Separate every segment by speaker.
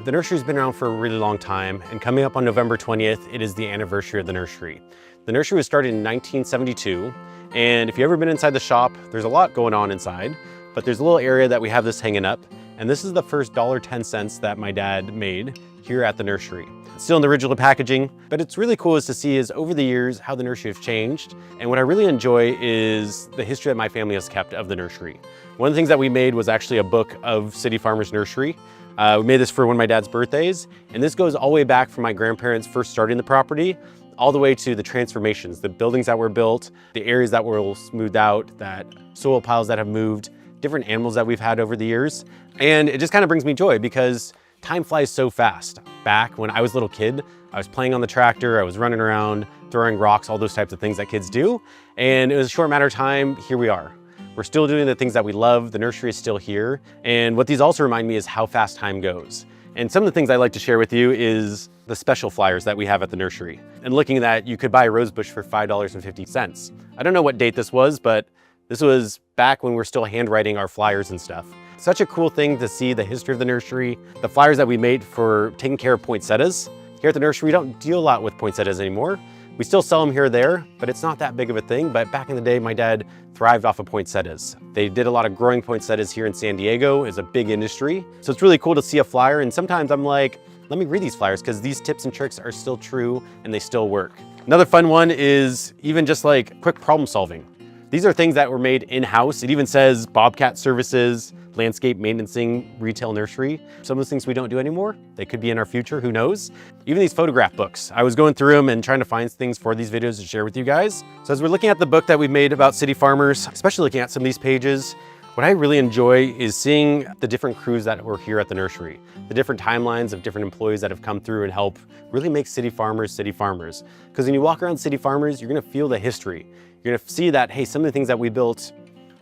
Speaker 1: The nursery's been around for a really long time, and coming up on November 20th, it is the anniversary of the nursery. The nursery was started in 1972, and if you've ever been inside the shop, there's a lot going on inside, but there's a little area that we have this hanging up, and this is the first $1.10 that my dad made here at the nursery. It's still in the original packaging, but it's really cool to see is over the years how the nursery has changed, and what I really enjoy is the history that my family has kept of the nursery. One of the things that we made was actually a book of City Farmers Nursery. We made this for one of my dad's birthdays, and this goes all the way back from my grandparents first starting the property, all the way to the transformations, the buildings that were built, the areas that were smoothed out, that soil piles that have moved, different animals that we've had over the years. And it just kind of brings me joy because time flies so fast. Back when I was a little kid, I was playing on the tractor, I was running around, throwing rocks, all those types of things that kids do. And it was a short matter of time, here we are. We're still doing the things that we love. The nursery is still here. And what these also remind me is how fast time goes. And some of the things I like to share with you is the special flyers that we have at the nursery. And looking at that, you could buy a rose bush for $5.50. I don't know what date this was, but this was back when we're still handwriting our flyers and stuff. Such a cool thing to see the history of the nursery, the flyers that we made for taking care of poinsettias. Here at the nursery, we don't deal a lot with poinsettias anymore. We still sell them here or there, but it's not that big of a thing. But back in the day, my dad thrived off of poinsettias. They did a lot of growing poinsettias here in San Diego. It's a big industry. So it's really cool to see a flyer. And sometimes I'm like, let me read these flyers because these tips and tricks are still true and they still work. Another fun one is even just like quick problem solving. These are things that were made in-house. It even says Bobcat Services, landscape maintenancing, retail nursery. Some of those things we don't do anymore. They could be in our future, who knows? Even these photograph books. I was going through them and trying to find things for these videos to share with you guys. So as we're looking at the book that we've made about city farmers, especially looking at some of these pages, what I really enjoy is seeing the different crews that were here at the nursery, the different timelines of different employees that have come through and help really make city farmers city farmers. Because when you walk around city farmers, you're gonna feel the history. You're gonna see that, hey, some of the things that we built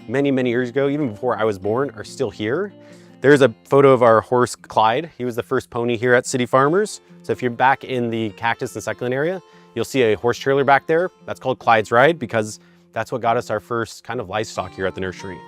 Speaker 1: many, many years ago, even before I was born, are still here. There's a photo of our horse, Clyde. He was the first pony here at City Farmers. So if you're back in the cactus and succulent area, you'll see a horse trailer back there. That's called Clyde's Ride because that's what got us our first kind of livestock here at the nursery.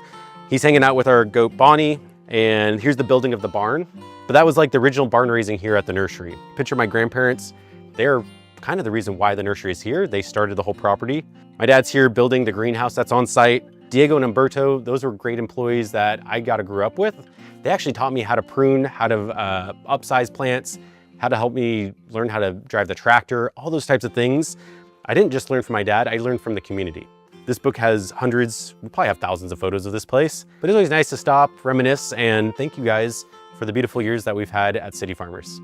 Speaker 1: He's hanging out with our goat, Bonnie, and here's the building of the barn. But that was like the original barn raising here at the nursery. Picture my grandparents. They're kind of the reason why the nursery is here. They started the whole property. My dad's here building the greenhouse that's on site. Diego and Umberto, those were great employees that I grew up with. They actually taught me how to prune, how to upsize plants, how to help me learn how to drive the tractor, all those types of things. I didn't just learn from my dad, I learned from the community. This book has hundreds, we probably have thousands of photos of this place, but it's always nice to stop, reminisce, and thank you guys for the beautiful years that we've had at City Farmers.